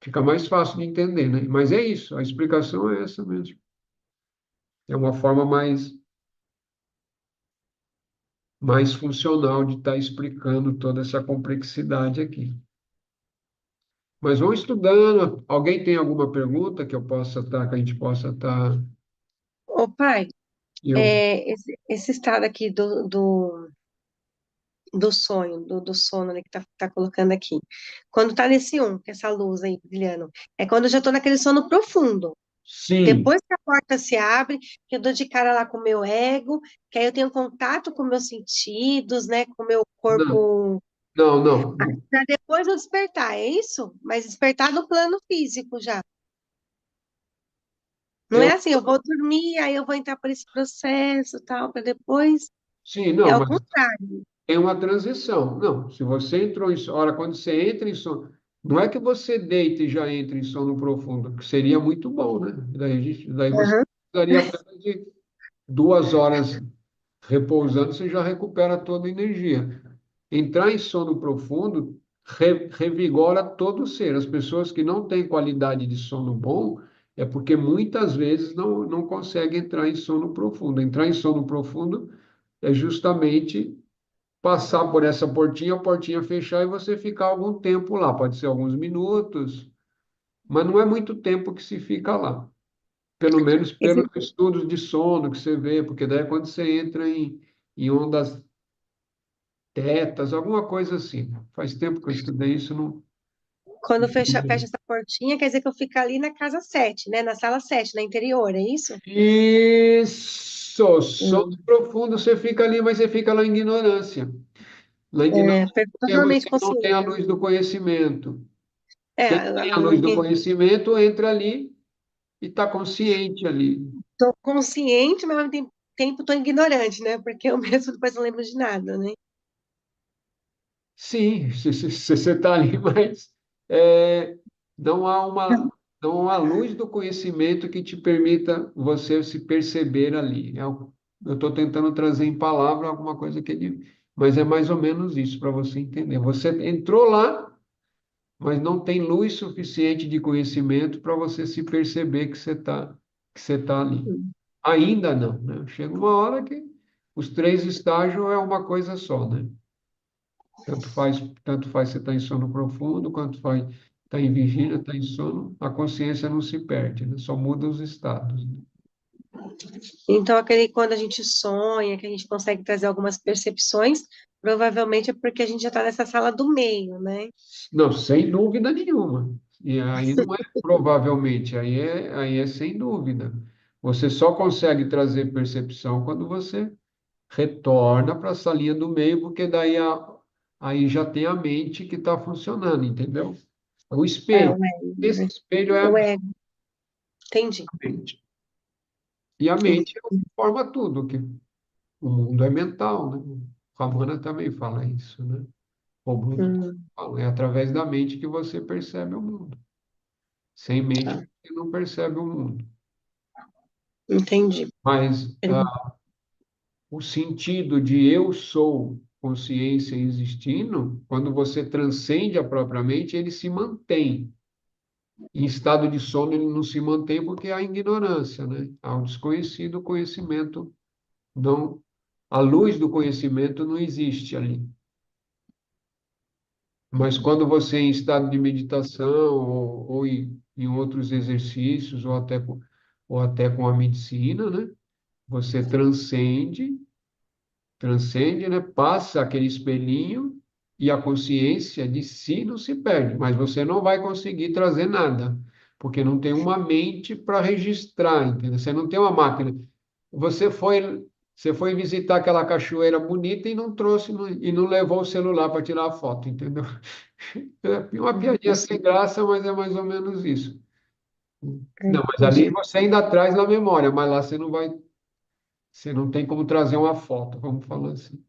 Fica mais fácil de entender, né? Mas é isso, a explicação é essa mesmo. É uma forma mais funcional de estar explicando toda essa complexidade aqui. Mas vão estudando. Alguém tem alguma pergunta que eu possa estar, que a gente possa estar. Ô, pai, Eu. esse estado aqui do sonho, do sono, né, que tá colocando aqui. Quando tá nesse um, que é essa luz aí brilhando, é quando eu já tô naquele sono profundo. Sim. Depois que a porta se abre, que eu dou de cara lá com o meu ego, que aí eu tenho contato com meus sentidos, né, com o meu Não, corpo, não, não. para depois eu despertar, é isso? Mas despertar no plano físico já. Não É, é assim, eu vou dormir, aí eu vou entrar por esse processo, tal, para depois. sim, É não, o mas contrário. tem uma transição. Não, se você entrou em sono, ora, quando você entra em sono, não é que você deita e já entra em sono profundo, que seria muito bom, né? Daí você Aham. precisaria apenas de 2 horas repousando, você já recupera toda a energia. Entrar em sono profundo revigora todo o ser. As pessoas que não têm qualidade de sono bom é porque muitas vezes não conseguem entrar em sono profundo. Entrar em sono profundo é justamente passar por essa portinha, a portinha fechar e você ficar algum tempo lá. Pode ser alguns minutos, mas não é muito tempo que se fica lá. Pelo menos pelos Esse, estudos de sono que você vê, porque daí é quando você entra em ondas tetas, alguma coisa assim. Faz tempo que eu estudei isso, não. quando fecha essa portinha, quer dizer que eu fico ali na casa 7, né? Na sala 7, na interior, é isso? Isso, sono Hum. profundo, você fica ali, mas você fica lá em ignorância. Na ignorância, porque Totalmente você não tem a consciente. luz do conhecimento. Quem tem a A luz do conhecimento entra ali e está consciente ali. tô consciente, mas ao mesmo tempo tô ignorante, né? Porque eu mesmo depois não lembro de nada, né? Sim, se você está ali, mas é, não há uma, não há luz do conhecimento que te permita você se perceber ali. eu estou tentando trazer em palavra alguma coisa que ele. Mas é mais ou menos isso para você entender. Você entrou lá, mas não tem luz suficiente de conhecimento para você se perceber que você tá ali. Ainda não, né? Chega uma hora que os três estágios é uma coisa só, né? Tanto faz você estar em sono profundo, quanto faz estar em vigília, estar em sono, a consciência não se perde, né? Só muda os estados, né? Então, quando a gente sonha, que a gente consegue trazer algumas percepções, provavelmente é porque a gente já está nessa sala do meio, né? Não, sem dúvida nenhuma. E aí não é provavelmente, aí é sem dúvida. Você só consegue trazer percepção quando você retorna para essa linha do meio, porque daí aí já tem a mente que está funcionando, entendeu? O É, espelho. o ego, Esse né? espelho é O a ego, entendi. mente. E a mente é o que forma tudo, que o mundo é mental, né? O Ramana também fala isso, né? O Buda Hum, fala, é através da mente que você percebe o mundo. Sem mente, tá, você não percebe o mundo. entendi. Mas o sentido de eu sou consciência existindo, quando você transcende a própria mente, ele se mantém. Em estado de sono, ele não se mantém porque há ignorância, né? Há o desconhecido, o conhecimento não. A luz do conhecimento não existe ali. Mas quando você em estado de meditação ou em outros exercícios ou até com a medicina, né? Você transcende, né? Passa aquele espelhinho e a consciência de si não se perde, mas você não vai conseguir trazer nada, porque não tem uma mente para registrar, entendeu? Você não tem uma máquina. Você foi, você foi visitar aquela cachoeira bonita e não trouxe e não levou o celular para tirar a foto, entendeu? É uma piadinha sem graça, mas é mais ou menos isso. Não, mas ali Entendi. você ainda traz na memória, mas lá você não tem como trazer uma foto, vamos falar assim.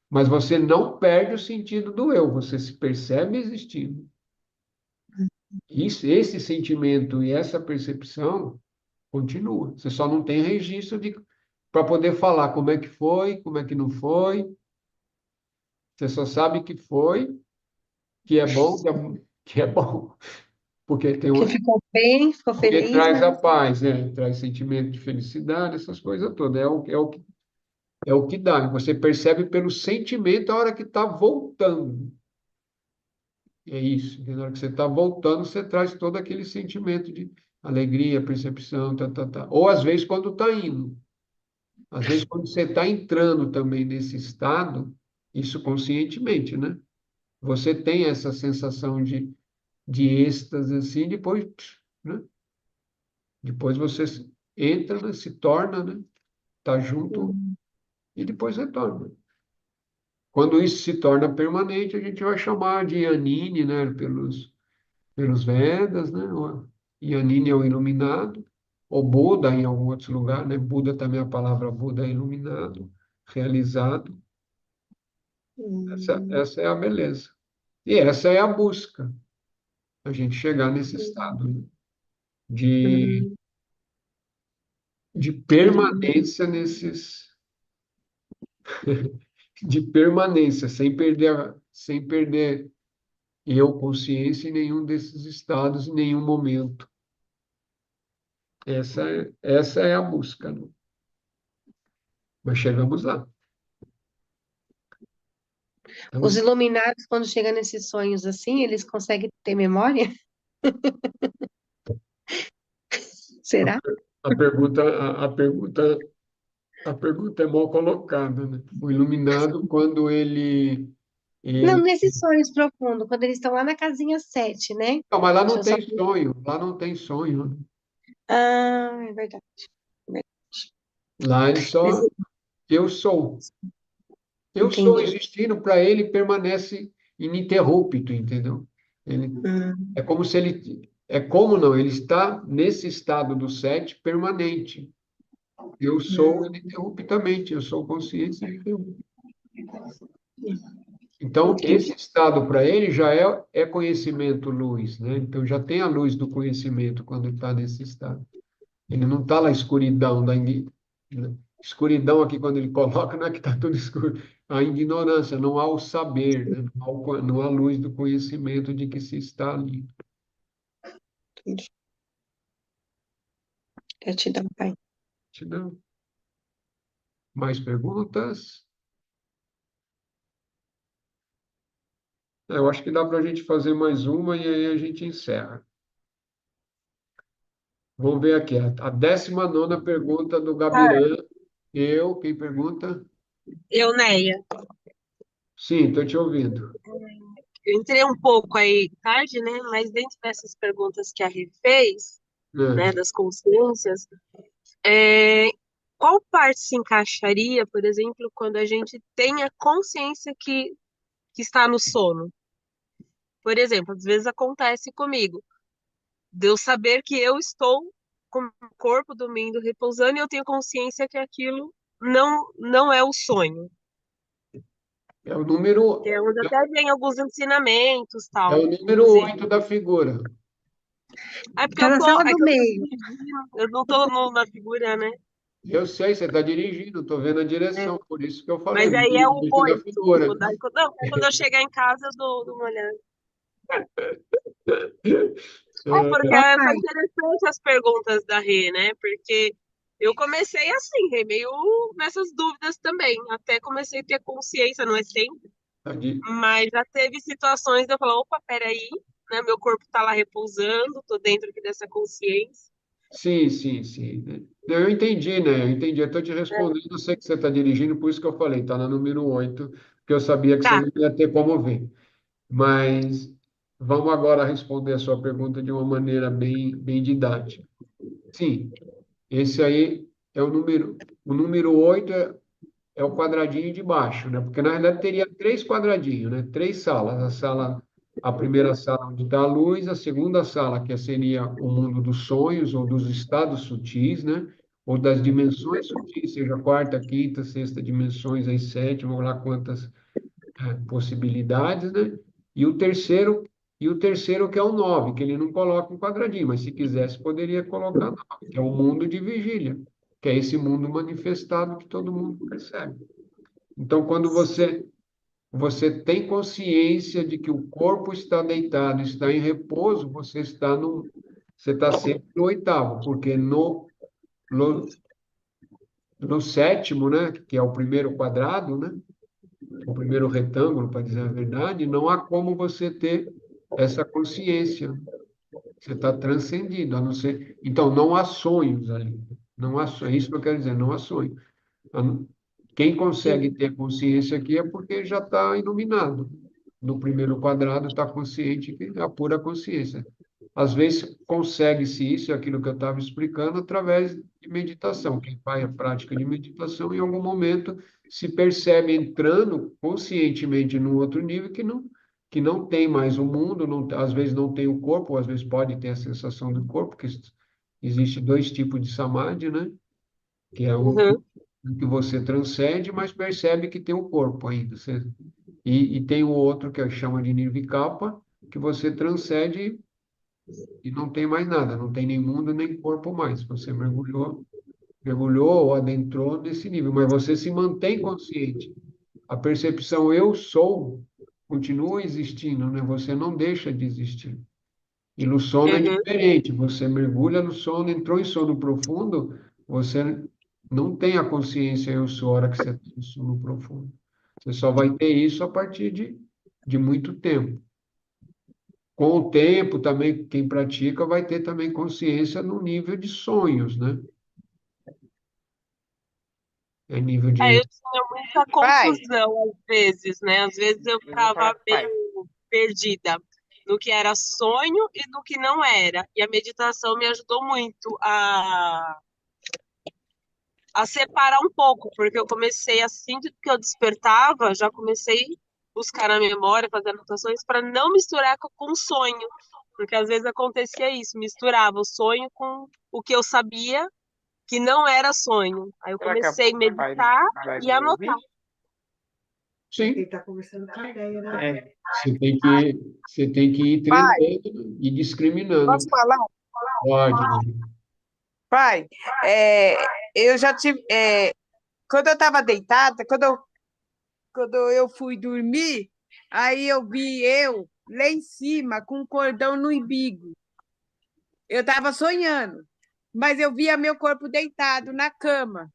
Mas você não perde o sentido do eu, você se percebe existindo. Esse sentimento e essa percepção continua. Você só não tem registro para poder falar como é que foi, como é que não foi. Você só sabe que foi, que é bom, que é bom, porque tem Que um, ficou bem, ficou porque feliz, traz mas a paz, né? Traz sentimento de felicidade, essas coisas todas. É o que dá. Você percebe pelo sentimento a hora que está voltando. É isso. Na hora que você está voltando, você traz todo aquele sentimento de alegria, percepção, tá, tá, tá. Ou às vezes quando está indo. Às vezes quando você está entrando também nesse estado, isso conscientemente, né? Você tem essa sensação de êxtase assim, depois, né? Depois você entra, né? Se torna, né? Está junto hum, e depois retorna. Quando isso se torna permanente, a gente vai chamar de Yanini, né? Pelos Vedas, né? Yanini é o iluminado, ou Buda em algum outro lugar, né? Buda também, a palavra Buda é iluminado, realizado. Essa, hum, essa é a beleza. E essa é a busca, a gente chegar nesse estado, né? de, hum, de entendi. permanência de permanência, sem perder eu consciência em nenhum desses estados, em nenhum momento. Essa é a busca, né? Mas chegamos lá. Os Então, iluminados, quando chegam nesses sonhos assim, eles conseguem ter memória? Será? a pergunta, a pergunta é mal colocada, né? O iluminado, quando Não, ele... nesses sonhos profundos, quando eles estão lá na casinha 7, né? Não, mas lá Deixa não eu só... tem sonho, lá não tem sonho, né? Ah, é verdade. Lá ele Nesse- só, eu sou. Eu sou Entendi. existindo, para ele permanece ininterrupto, entendeu? Ele, Hum, é como se ele, é como não, ele está nesse estado do sete permanente. Eu sou hum, ininterruptamente, eu sou consciência ininterrupta. Então, esse entendi. estado para ele já é conhecimento luz, né? Então, já tem a luz do conhecimento quando está nesse estado. Ele não está na escuridão, né? Escuridão aqui, quando ele coloca, não é que está tudo escuro. A ignorância, não há o saber, né? Não há luz do conhecimento de que se está ali. Gratidão, Pai. Não? Mais perguntas? Eu acho que dá para a gente fazer mais uma e aí a gente encerra. Vamos ver aqui, a 19ª pergunta do Gabiran. Quem pergunta? Euneia, Sim, estou te ouvindo. eu entrei um pouco aí tarde, né? Mas dentro dessas perguntas que a Rê fez, né, É, das consciências, é, qual parte se encaixaria, por exemplo, quando a gente tem a consciência que está no sono? Por exemplo, às vezes acontece comigo, de eu saber que eu estou com o corpo dormindo, repousando, e eu tenho consciência que aquilo não é o sonho. é o número, Que é onde até vem alguns ensinamentos, é tal, o número inclusive. 8 da figura. É porque Tá na sala é do que eu tô meio. dirigindo, eu não tô na figura, né? Eu sei, você está dirigindo, estou vendo a É. direção, por isso que eu falei, Mas aí é número o 8 da 8. figura. Quando eu chegar em casa, eu dou uma olhada. É porque É, tá Pai, interessante as perguntas da Rê, né? Porque eu comecei assim, Rê, meio nessas dúvidas também. Até comecei a ter consciência, não é sempre, tá de- mas já teve situações de eu falar, opa, peraí, né? Meu corpo tá lá repousando, tô dentro aqui dessa consciência. Sim, sim, sim. Não, eu entendi, né? Eu entendi. Eu estou te respondendo, eu sei que você está dirigindo, por isso que eu falei, está na número 8, porque eu sabia que você Tá, não ia ter como ver. Mas vamos agora responder a sua pergunta de uma maneira bem didática. Sim, esse aí é o número 8 é o quadradinho de baixo, né? Porque na verdade teria três quadradinhos, né? Três salas. A primeira sala onde está a luz, a segunda sala que seria o mundo dos sonhos ou dos estados sutis, né? Ou das dimensões sutis, seja quarta, quinta, sexta dimensões, aí sétima, ou lá quantas possibilidades, né? E o terceiro que é o 9, que ele não coloca um quadradinho, mas se quisesse poderia colocar 9, que é o mundo de vigília, que é esse mundo manifestado que todo mundo percebe. Então, quando você tem consciência de que o corpo está deitado, está em repouso, você está sempre no oitavo, porque no, no sétimo, né, que é o primeiro quadrado, né, o primeiro retângulo, para dizer a verdade, não há como você ter essa consciência. Você está transcendido, a não ser. Então, não há sonhos ali. Não há sonhos. É isso que eu quero dizer, não há sonho. Quem consegue sim. ter consciência aqui é porque já está iluminado. No primeiro quadrado está consciente, que é a pura consciência. Às vezes consegue-se isso, é aquilo que eu estava explicando, através de meditação. Quem faz a prática de meditação, em algum momento, se percebe entrando conscientemente num outro nível que não tem mais o mundo, não, às vezes não tem o corpo, ou às vezes pode ter a sensação do corpo, porque existe dois tipos de samadhi, né? Que é um Uhum. que você transcende, mas percebe que tem o corpo ainda. E tem o outro que chama de nirvikalpa, que você transcende e não tem mais nada, não tem nem mundo nem corpo mais. Você mergulhou ou adentrou nesse nível, mas você se mantém consciente. A percepção eu sou continua existindo, né? Você não deixa de existir. E no sono é Uhum. diferente. Você mergulha no sono, entrou em sono profundo, você não tem a consciência eu sou a hora que você está em sono profundo. Você só vai ter isso a partir de muito tempo. Com o tempo, também, quem pratica vai ter também consciência no nível de sonhos, né? É nível Eu de. tinha muita Pai, confusão às vezes, né? Às vezes eu eu vou falar ficava com o pai. meio perdida no que era sonho e no que não era. E a meditação me ajudou muito a separar um pouco, porque eu comecei assim que eu despertava, já comecei a buscar na memória, fazer anotações para não misturar com o sonho. Porque às vezes acontecia isso, misturava o sonho com o que eu sabia que não era sonho. Aí eu Será que comecei a o pai meditar vai e me ouvir? anotar. Sim, Ele está conversando com a ideia, né? É. você tem que ir Pai, treinando e discriminando. posso falar? Pode, Maria. Pai, é, eu já tive. quando eu estava deitada, quando eu fui dormir, aí eu vi eu lá em cima com um cordão no umbigo. Eu estava sonhando, mas eu via meu corpo deitado na cama.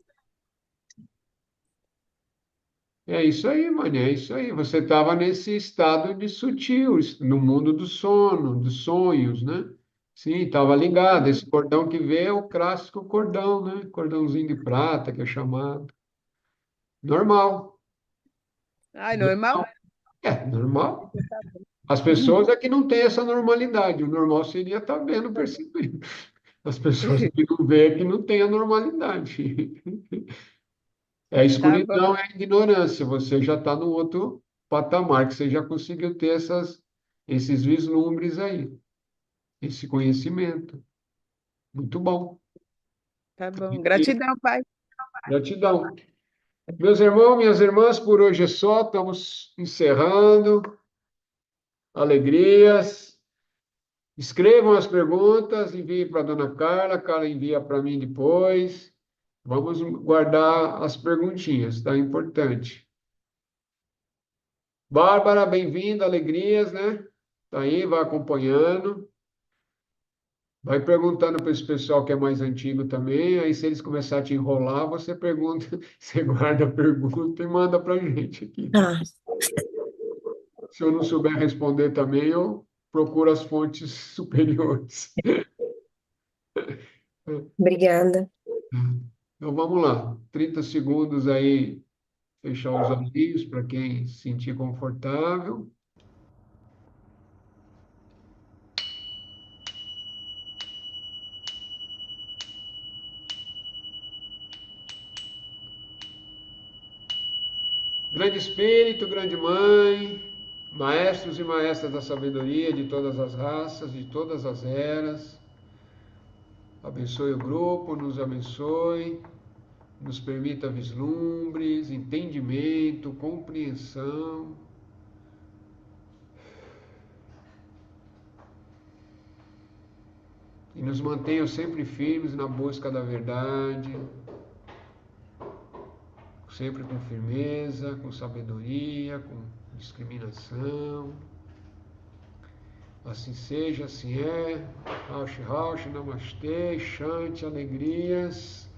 É isso aí, mano, é isso aí. Você estava nesse estado de sutil, no mundo do sono, dos sonhos, né? Sim, estava ligado. Esse cordão que vê é o clássico cordão, né? Cordãozinho de prata, que é chamado. Normal. Ai, normal? É, normal. As pessoas é que não têm essa normalidade. O normal seria estar vendo, percebendo. As pessoas que não vê é que não têm a normalidade. É a Tá bom, escuridão, é a ignorância. Você já está no outro patamar, que você já conseguiu ter esses vislumbres aí, esse conhecimento. Muito bom. tá bom. E Gratidão, pai. gratidão. Meus irmãos, minhas irmãs, por hoje é só. Estamos encerrando. Alegrias. Escrevam as perguntas, enviem para a dona Carla, a Carla envia para mim depois. Vamos guardar as perguntinhas, tá? Importante. Bárbara, bem-vinda, alegrias, né? Tá aí, vai acompanhando. Vai perguntando para esse pessoal que é mais antigo também. Aí, se eles começarem a te enrolar, você pergunta, você guarda a pergunta e manda para a gente aqui. Tá, Se eu não souber responder também, eu procuro as fontes superiores. obrigada. Então vamos lá. 30 segundos aí, fechar os olhinhos para quem se sentir confortável. Grande Espírito, grande Mãe, maestros e maestras da sabedoria de todas as raças, de todas as eras, abençoe o grupo, nos abençoe, nos permita vislumbres, entendimento, compreensão. E nos mantenham sempre firmes na busca da verdade, sempre com firmeza, com sabedoria, com discriminação. Assim seja, assim é. Raush, Raush, Namastê, Shanti, alegrias.